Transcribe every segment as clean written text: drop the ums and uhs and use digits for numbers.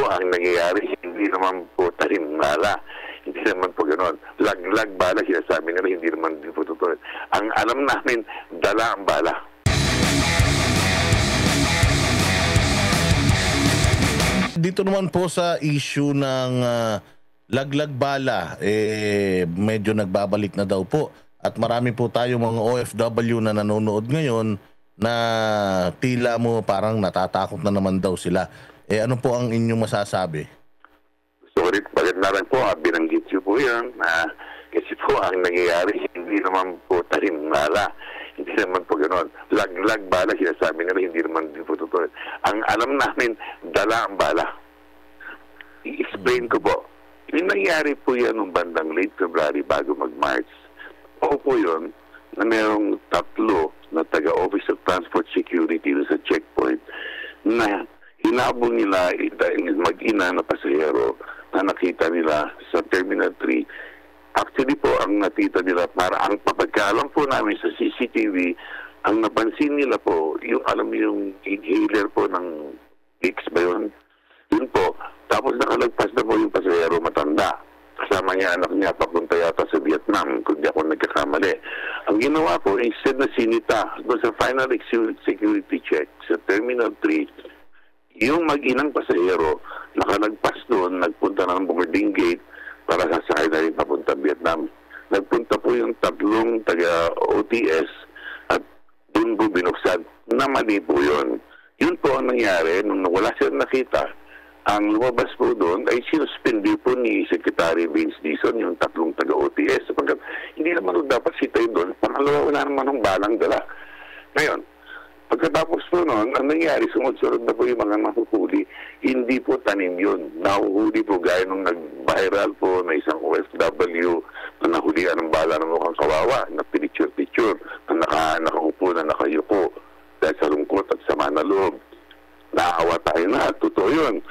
po ang nangyayari, hindi naman po talim-bala. Hindi naman po gano'n. Lag-lag bala, sinasabi nila, hindi naman din po totoo. Ang alam namin, dala ang bala. Dito naman po sa issue ng laglag bala, medyo nagbabalik na daw po. At marami po tayo mga OFW na nanonood ngayon na tila mo parang natatakot na naman daw sila. Ano po ang inyong masasabi? Sorry, bakit na lang po, binanggit niyo po yan. Kasi po ang nangyayari, hindi naman po talim-bala. Hindi naman po gano'n. Lag-lag bala, sinasabi nila, hindi naman din po totoo. Ang alam namin, dala ang bala. I-explain ko po. Yung nangyari po yan noong bandang late February bago mag-March. O po yun, na mayroong tatlo na taga-Office of Transport Security sa checkpoint na hinabol nila mag-ina na pasahero na nakita nila sa Terminal 3. Actually po, ang nakita nila, para ang papagkaalam po namin sa CCTV, ang napansin nila po, yung alam yung inhaler po ng Vicks ba yun? Yun po. Tapos nakalagpas na po yung pasahero matanda. Kasama niya anak niya, papunta yata sa Vietnam, kung di ako nagkakamali. Ang ginawa po, instead na sinita, doon sa final security check sa Terminal 3, yung mag-inang pasahero, nakalagpas doon, nagpunta ng boarding gate, para sasakay na rin papunta Vietnam. Nagpunta po yung tatlong taga-OTS at doon po binuksan na mali po yun. Yun po ang nangyari nung wala silang nakita. Ang lumabas po doon ay sinuspindi po ni Secretary Vince Dizon yung tatlong taga-OTS sapagkat hindi naman dapat sitayin doon. Pangalawa, wala naman ng balang dala. Ngayon, pagkatapos po noon, ang nangyari, sunod-sunod na po yung mga nahuhuli. Hindi po tanim yun. Nahuhuli po gaya nung nag-viral po na isang OFW na nahulihan ng bala ng mukhang kawawa, na pinicture-picture, na nakaupo na nakayuko dahil sa lungkot at sama na loob. Naawa tayo na. Totoo yun.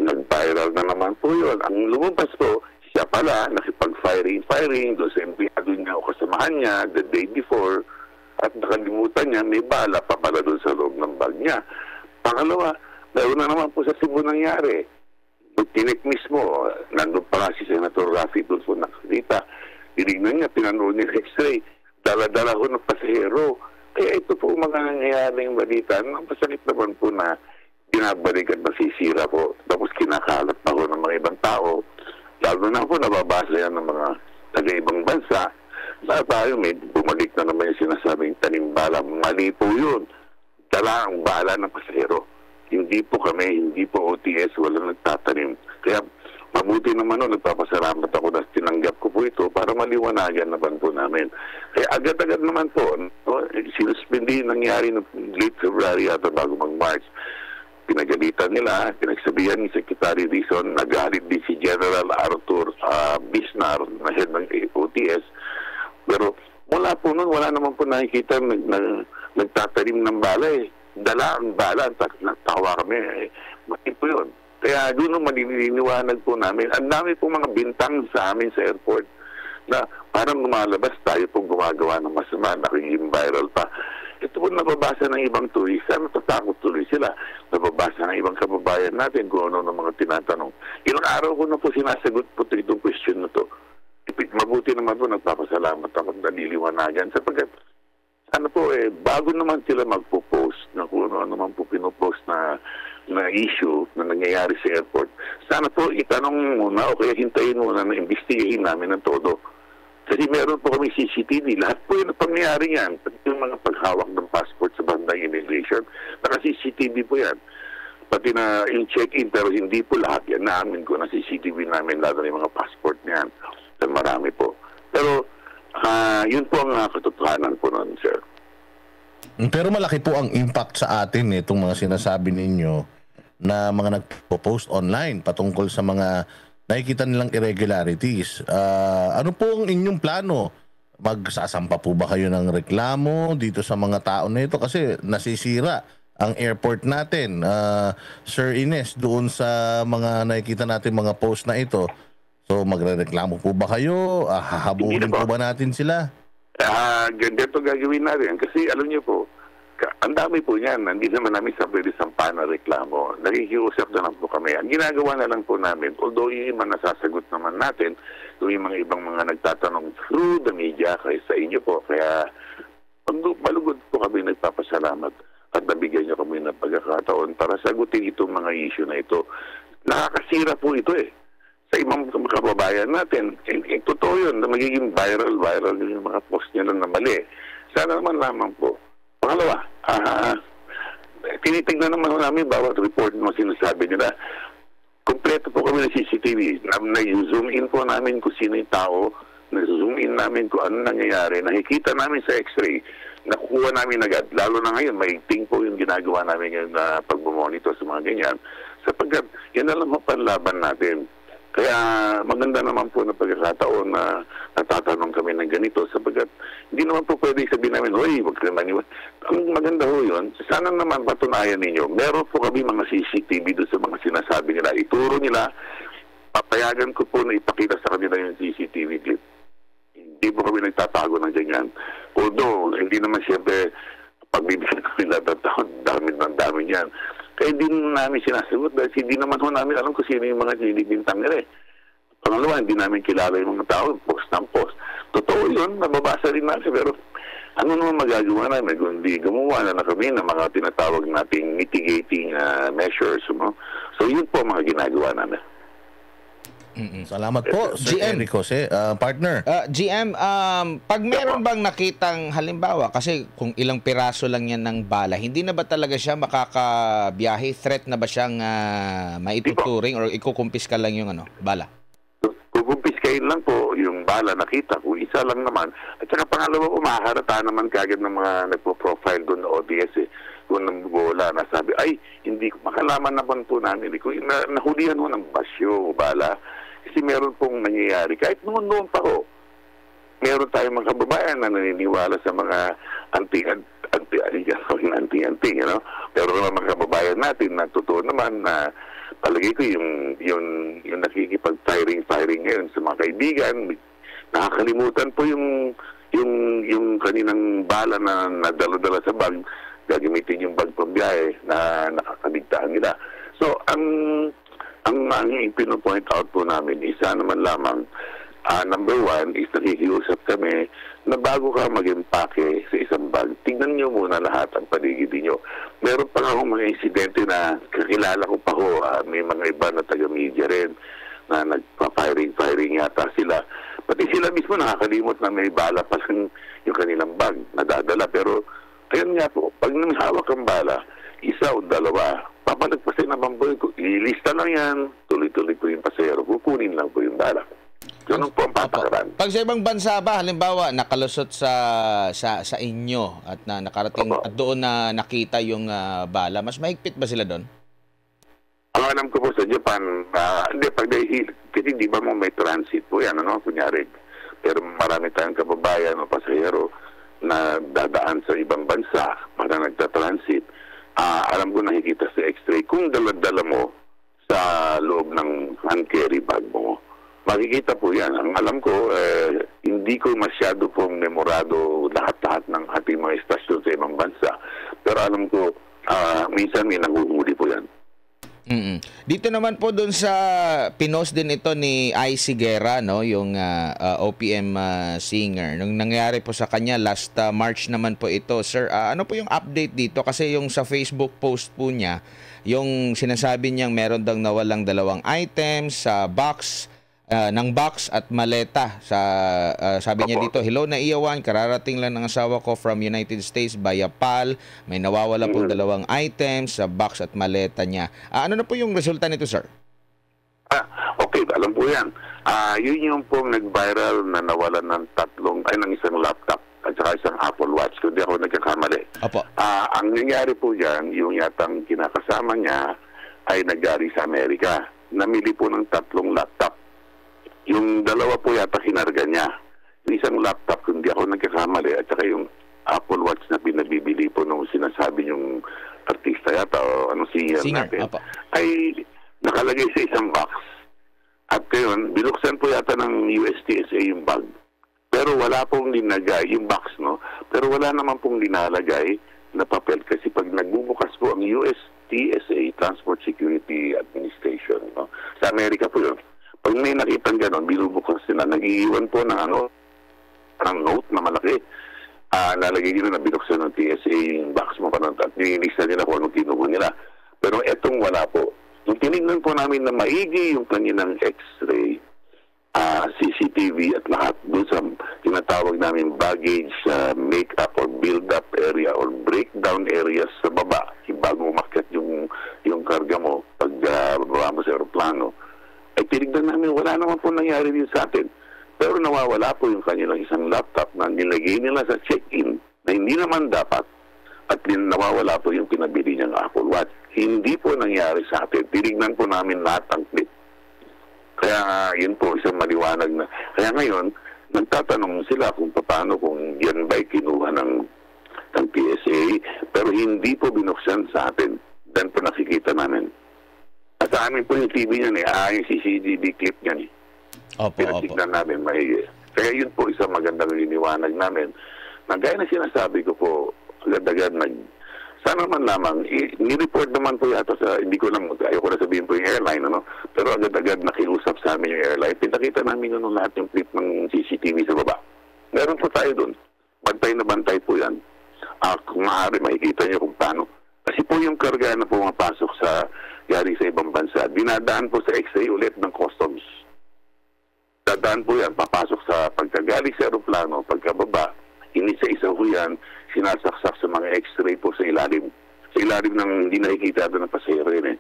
Nag-viral na naman po yun. Ang lumabas po, siya pala, nakipag-firing doon sa empleyado niya o kasamahan niya the day before. At nakalimutan niya, may bala pa pala doon sa loob ng bag niya. Pangalawa, dahil na naman po sa Cebu nangyari. Tinik mismo, nandun pa nga si Senator Rafi doon po nakakita. Tinignan niya, pinanood niya x-ray. Dala-dala ko ng pasahero. Kaya ito po mga nangyayari yung balita. Ang pasakit naman po na binabalik at nasisira po. Tapos kinakalat na ko ng mga ibang tao. Lalo na po nababasa yan ng mga taga-ibang bansa. Sa tayo, may bumalik na naman yung sinasabing tanim-bala. Mali po yun. Dala ang bala ng pasahero. Hindi po kami, hindi po OTS, walang nagtatanim. Kaya mabuti naman nun, nagpapasalamat ako na tinanggap ko po ito para maliwanagan naman po namin. Kaya agad-agad naman po, sinuspindi nangyari ng late February ata bago mag-March. Pinagalitan nila, pinagsabihan ni Secretary Dizon, nagalit din si General Arthur Bisnar na head ng OTS. Pero mula po nun, wala naman po nakikita nagtatanim ng bala eh. Dala ang bala, natawa kami. Mati po yun. Kaya doon nung maliliwanag po namin, ang dami po mga bintang sa amin sa airport na parang lumalabas tayo pong gumagawa ng masama, nakiging viral pa. Ito po nababasa ng ibang turista, natatakot tuloy sila. Nababasa ng ibang kababayan natin kung ano ng mga tinatanong. Ilang araw ko na po sinasagot po itong question na to. Mabuti naman po, nagpapasalamat ako at naliliwanagan sapagkat bago naman sila magpo-post na kung ano naman po pinopost na issue na nangyayari sa airport, sana po itanong muna o kaya hintayin muna na imbestigahin namin ng todo. Kasi meron po kami CCTV. Lahat po yung pangyayari yan. Pati yung mga paghawak ng passport sa bandang immigration, naka-CCTV po yan. Pati na yung check-in, pero hindi po lahat yan. Naamin ko na CCTV namin, lalo na yung mga passport niyan. Marami po. Pero yun po ang katotohanan po nun, sir. Pero malaki po ang impact sa atin itong mga sinasabi ninyo na mga nagpo-post online patungkol sa mga nakikita nilang irregularities. Ano po ang inyong plano? Magsasampa po ba kayo ng reklamo dito sa mga tao na ito? Kasi nasisira ang airport natin. Sir Ines, doon sa mga nakikita natin mga post na ito, so magrereklamo po ba kayo? Hahabulin po ba natin sila? Ganito gagawin natin. Kasi alam niyo po, ang dami po niyan. Hindi naman namin sa pwede sampa na reklamo. Nakikiusap na lang po kami. Ang ginagawa na lang po namin, although yung iba nasasagot naman natin, yung mga ibang mga nagtatanong through the media kaya sa inyo po. Kaya malugod po kami nagpapasalamat at nabigyan niyo kami ng pagkakataon para sagutin itong mga issue na ito. Nakakasira po ito sa ibang kababayan natin. Totoo yun, na magiging viral yung mga post nila na mali. Sana naman lamang po. Pangalawa, tinitignan naman namin bawat report na sinasabi nila. Kompleto po kami ng CCTV. Na-zoom in po namin kung sino yung tao. Na-zoom in namin kung ano nangyayari. Nakikita namin sa x-ray. Nakukuha namin agad. Lalo na ngayon, maigting po yung ginagawa namin ngayon na pag-monitor sa mga ganyan. Sapagkat yan na lang panlaban natin. Kaya maganda naman po na pagkakataon na natatanong kami ng ganito sapagkat hindi naman po pwede sabihin namin, hoy, wag ka maniwala. Ang maganda ho yun, sana naman patunayan ninyo. Meron po kami mga CCTV doon sa mga sinasabi nila. Ituro nila, papayagan ko po na ipakita sa kanila yung CCTV clip. Hindi po kami nagtatago ng ganyan. Although, hindi naman siyempre pagbibigyan kami lahat ng taon, dami niyan. Kaya hindi namin sinasagot dahil hindi naman ho namin alam kung sino yung mga nilibintang nila. Pangalawa, hindi namin kilala yung mga tao, post ng post. Totoo yun, nababasa rin natin, pero ano naman magagawa namin kung hindi gumawa na kami ng mga tinatawag nating mitigating measures. No? So yun po mga ginagawa namin. Salamat po, Sir GM. Eric Jose. Partner. GM, pag meron bang nakitang halimbawa, kasi kung ilang piraso lang yan ng bala, hindi na ba talaga siya makakabiyahe? Threat na ba siyang maituturing or ikukumpiska lang yung bala? Kukumpiskain lang po yung bala nakita kung isa lang naman. At saka pangalawa, umaharata naman kagad ng mga nagpo-profile doon na ODS kung nambola na sabi, ay, hindi ko makalaman naman po namin. Nahulihan mo ng basyo o bala. Kasi meron pong nangyayari. Kahit noon pa ho, meron tayong mga kababayan na naniniwala sa mga anti-anti, you know? Pero mga kababayan natin na totoo naman na palagi ko yung nakikipag-firing ngayon sa mga kaibigan, nakakalimutan po yung kaninang bala na nadala-dala sa bag, gagamitin yung bag pambiyahe na nakakaligtaan nila. So, ang pino-point out po namin, isa naman lamang, number one is nakikiusap kami na bago ka mag-impake sa isang bag, tignan nyo muna lahat ang paligid nyo. Meron pa nga mga insidente na kakilala ko pa ho, may mga iba na taga-media rin na nagpa-firing yata sila. Pati sila mismo nakakalimot na may bala pa lang yung kanilang bag nadadala. Pero ayun nga po, pag nanghawak ang bala, isa o dalawa, papalagpasin naman po, ilista lang yan, tuloy-tuloy po yung pasero, kukunin lang po yung bala. Ganun po ang patakaran. Pag sa ibang bansa ba, halimbawa, nakalusot sa inyo at na nakarating at doon na nakita yung bala, mas mahigpit ba sila doon? Ang alam ko po sa Japan, kasi di ba mo may transit po yan, kunyari. Pero marami tayong kababayan o pasahero na dadaan sa ibang bansa para nagtatransit. Alam ko nakikita sa x-ray, kung dala-dala mo sa loob ng hand carry bag mo, makikita po yan. Ang alam ko, hindi ko masyado pong memorado lahat-lahat ng ating mga estasyon sa ibang bansa. Pero alam ko, minsan may nanguhuli po yan. Dito naman po doon sa pinost din ito ni Icy Guerra, no, yung OPM singer. Nung nangyari po sa kanya last March naman po ito. Sir, ano po yung update dito? Kasi yung sa Facebook post po niya, yung sinasabi niyang meron daw nawalang 2 items sa box ng box at maleta. Sabi niya dito, hello na Iyawan, kararating lang ng asawa ko from United States via PAL. May nawawala pong 2 items sa box at maleta niya. Ano na po yung resulta nito, sir? Okay, alam po yan. Yun yung pong nag-viral na nawalan ng isang laptop at saka isang Apple Watch, kung di ako nagkakamali. Opo. Ang nangyari po dyan, yung yatang kinakasama niya ay nag-gari sa Amerika. Namili po ng 3 laptop. Yung 2 po yata kinarga niya. Yung isang laptop, kung di ako nagkakamali, at saka yung Apple Watch na pinabibili po nung sinasabi yung artista yata o anong singer natin, ay nakalagay sa isang box. At ngayon, binuksan po yata ng USTSA yung bag. Pero wala pong linagay, yung box, no? Pero wala naman pong linalagay na papel. Kasi pag nagbubukas po ang US TSA, Transport Security Administration, no? Sa Amerika po yun. Pag may nakitang gano'n, binubukas sila, nag-iiwan po ng ng note na malaki. Nalagay nila na binuksan ng TSA yung box mo pa at nililista nila kung anong kinuha nila. Pero etong wala po. Nung tinignan po namin na maigi yung kanilang X-ray, CCTV at lahat doon sa tinatawag namin baggage, make-up or build-up area or breakdown areas sa baba, bago umakyat yung karga mo pag baba mo sa aeroplano, ay tinignan namin wala naman po nangyari din sa atin. Pero nawawala po yung kanilang isang laptop na nilagay nila sa check-in na hindi naman dapat at nawawala po yung pinabili niyang Apple Watch. Hindi po nangyari sa atin. Tinignan po namin lahat ang clip. Kaya yun po isang maliwanag na. Kaya ngayon, nagtatanong sila kung paano kung yan ba'y kinuha ng PSA, pero hindi po binuksan sa atin. Dan po nakikita namin. At sa amin po yung TV niyan yung CCTV clip niyan Opo. Pinatignan namin maigi. Kaya yun po isang magandang liniwanag namin. Na gaya na sinasabi ko po, agad-agad sana man lamang, ni-report naman po yata sa, hindi ko lang, ayoko na sabihin po yung airline, pero agad-agad nakiusap sa amin yung airline. Pinakita namin lahat yung clip ng CCTV sa baba. Meron po tayo doon. Bantay na bantay po yan. Kung maaari, makikita niyo kung paano. Kasi po yung karga na pumapasok sa yari sa ibang bansa, dinadaan po sa X-ray ulit ng customs. Dadaan po yan, papasok sa pagkagaling sa aeroplano, pagkababa, inisa-isa po yan, sinasaksak sa mga X-ray po sa ilalim. Sa ilalim ng hindi nakikita doon ng pasahero yun.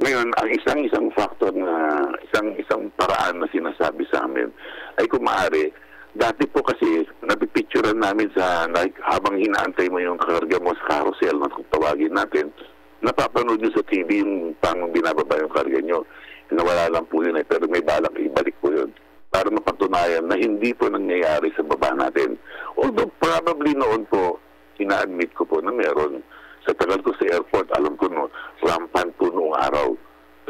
Ngayon, ang isang factor na, isang paraan na sinasabi sa amin ay kung maaari, dati po kasi napipicturean namin sa, habang hinaantay mo yung karga mo sa carousel na kung tawagin natin, napapanood nyo sa TV yung pang binababa yung karga nyo. Nawala lang po yun pero may balak ibalik po yun para mapatunayan na hindi po nangyayari sa baba natin. Although probably noon po, ina-admit ko po na meron. Sa tagal ko sa airport, alam ko rampant po noong araw.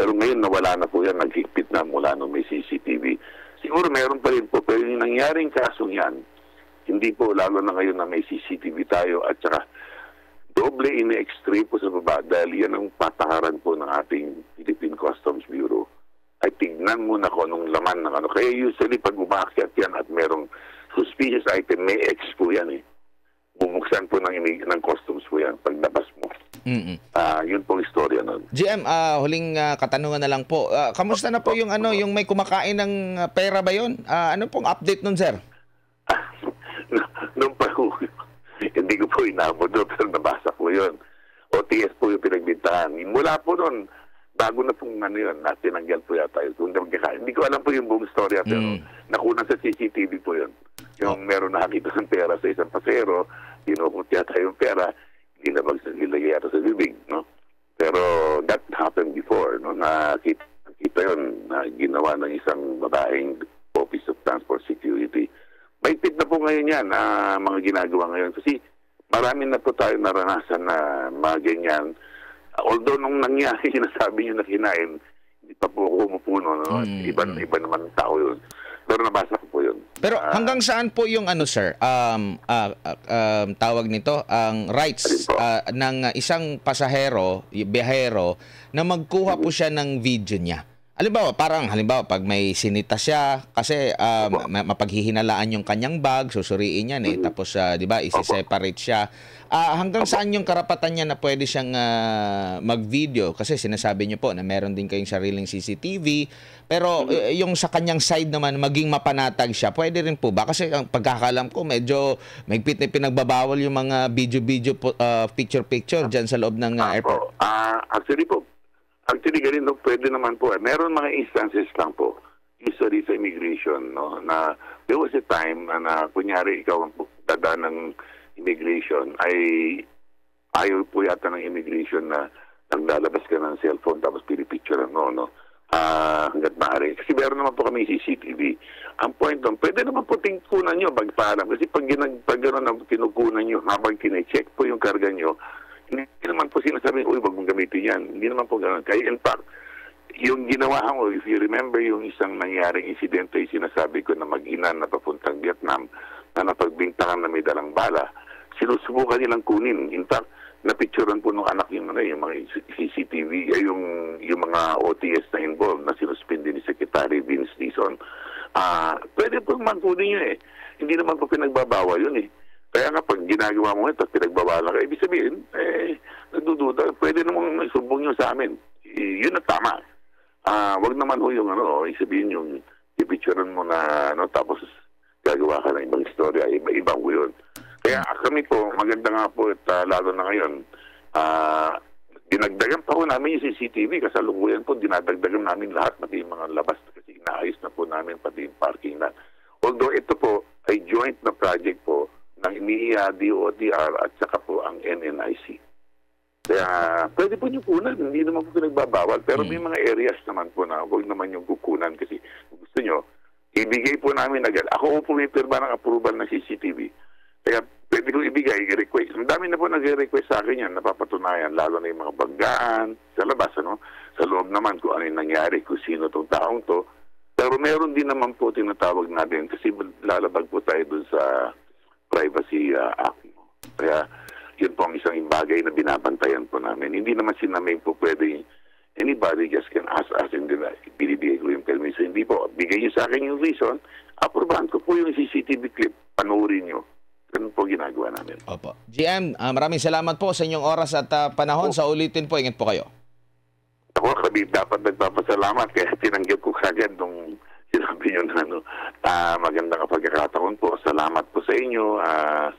Pero ngayon nawala na po yan, naghigpit na mula nung may CCTV. Siguro meron pa rin po, pero yung nangyaring kasong yan, hindi po, lalo na ngayon na may CCTV tayo at saka doble ina-extreme po sa baba dahil yan ang patakaran po ng ating Philippine Customs Bureau. Ay tignan mo na kung anong laman ng Kaya usually pag umakyat yan at merong suspicious item, may X po yan bubuksan po ng customs po yan paglabas mo. Yun pong istorya nun. GM, huling katanungan na lang po. Kamusta na po yung yung may kumakain ng pera ba yun? Ano pong update nun, sir? Nung pa hindi ko po inabot pero nabasa ko yun. OTS po yung pinagbintahan. Mula po nun, bago na pong yun, tinanggal po yata yun. Hindi ko alam po yung buong storya pero nakunan sa CCTV po yun. Yung meron nakakita ng pera sa isang pasero, tinukot yata yung pera, nilagay yata sa bibig, Pero that happened before, nakita yun na ginawa ng isang babaeng Office of Transport Security. Mahigpit na po ngayon yan na mga ginagawa ngayon kasi marami na po tayo naranasan na mga ganyan. Although nung nangyari, sinasabi nyo na kinain, hindi pa po umupuno, Iba naman ang tao yun. Pero nabasa ko po yun. Pero hanggang saan po yung sir, tawag nito, ang rights ng isang pasahero, biyahero, na magkuha po siya ng video niya? Halimbawa, pag may sinita siya, kasi mapaghihinalaan yung kanyang bag, susuriin yan tapos, di ba, isi-separate siya. Hanggang saan yung karapatan niya na pwede siyang mag-video? Kasi sinasabi niyo po na meron din kayong sariling CCTV, pero yung sa kanyang side naman, maging mapanatag siya, pwede rin po ba? Kasi ang pagkakalam ko, medyo mahigpit na pinagbabawal yung mga video, picture-picture dyan sa loob ng airport. Actually, ganito, pwede naman po. Meron mga instances lang po, usually sa immigration, na there was a time na kunyari ikaw ang dadaan ng immigration, ay ayaw po yata ng immigration na naglalabas ka ng cellphone tapos pinipicture hanggat maaari. Kasi meron naman po kami CCTV. Ang point doon, pwede naman po tingkunan nyo pagpaalam. Kasi pag gano'n na kinukunan nyo, habang kine-check po yung karga nyo, hindi naman po sinasabi, uy, wag mong gamitin yan. Hindi naman po gano'n. Kaya in fact, yung ginawa ko, if you remember yung isang nangyaring insidente, sinasabi ko na mag-ina na papuntang Vietnam, na napagbintangan na may dalang bala, sinusubukan nilang kunin. In fact, napicturean po nung anak yung mga CCTV, yung mga OTS na involved na sinuspindi ni Secretary Vince Dizon. Pwede po magkunin nyo eh. Hindi naman po pinagbabawal yun eh. Kaya nga pag ginagawa mo ito at pinagbabawalan ka, ibig sabihin, nagdududa, pwede namang sumbong nyo sa amin. Yun na tama. Wag naman ho yung ibig sabihin yung ipicturean mo na tapos gagawa ka ng ibang istorya, iba ho yun. Kaya kami po, maganda nga po at lalo na ngayon, dinagdagan pa po namin yung CCTV, kasalukuyan po, dinadagdagan namin lahat, pati yung mga labas, kasi inaayos na po namin pati yung parking lot. Although ito po ay joint na project po ng NIA, DOTR at saka po ang NNIC. Kaya pwede po nyo kunan, hindi naman po pinagbabawal, pero may mga areas naman po na huwag naman yung kukunan kasi gusto nyo, ibigay po namin agad. Ako po may pirma ng approval ng CCTV. Kaya pwede ko ibigay, i-request. Ang dami na po nag-request sa akin yan, napapatunayan, lalo na yung mga banggaan sa labas, sa loob naman kung ano yung nangyari, kung sino itong taong to. Pero meron din naman po tinatawag natin kasi lalabag po tayo dun sa Privacy Act. Kaya yun po ang isang bagay na binabantayan po namin. Hindi naman sinamay po pwede anybody just can ask us and then binibigay ko yung permission. Hindi po, bigay nyo sa akin yung reason, aprobahan ko po yung CCTV clip, panoorin nyo. Ganun po ginagawa namin. Opo. GM, maraming salamat po sa inyong oras at panahon. Sa ulitin po, ingat po kayo. Ako, kami dapat nagpapasalamat kaya tinanggap ko kagad nung sinabi nyo na magandang pagkakataon po. Salamat po sa inyo,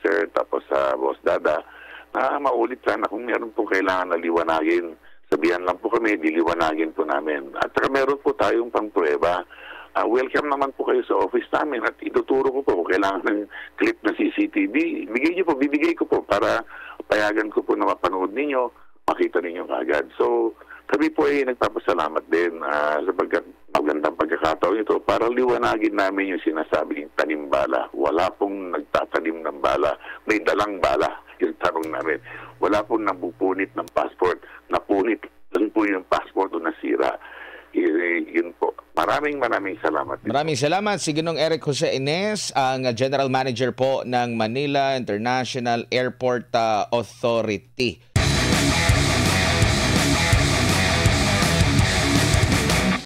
sir, tapos sa Boss Dada. Maulit sana kung meron po kailangan na liwanagin. Sabihan lang po kami, diliwanagin po namin. At saka meron po tayong pangprueba. Welcome naman po kayo sa office namin at ituturo ko po kung kailangan ng clip na CCTV. Bibigay ko po para payagan ko po na mapanood ninyo, makita ninyo kagad. So, kami po ay nagpapasalamat din sapagkat magandang pagkakataon ito para liwanagin namin yung sinasabing tanim bala. Wala pong nagtatanim ng bala. May dalang bala yung tanong namin. Wala pong napupunit ng passport. Napunit lang po yung passport o nasira. Yun po. Maraming salamat. Maraming salamat si Ginong Eric Jose Ines, ang General Manager po ng Manila International Airport Authority.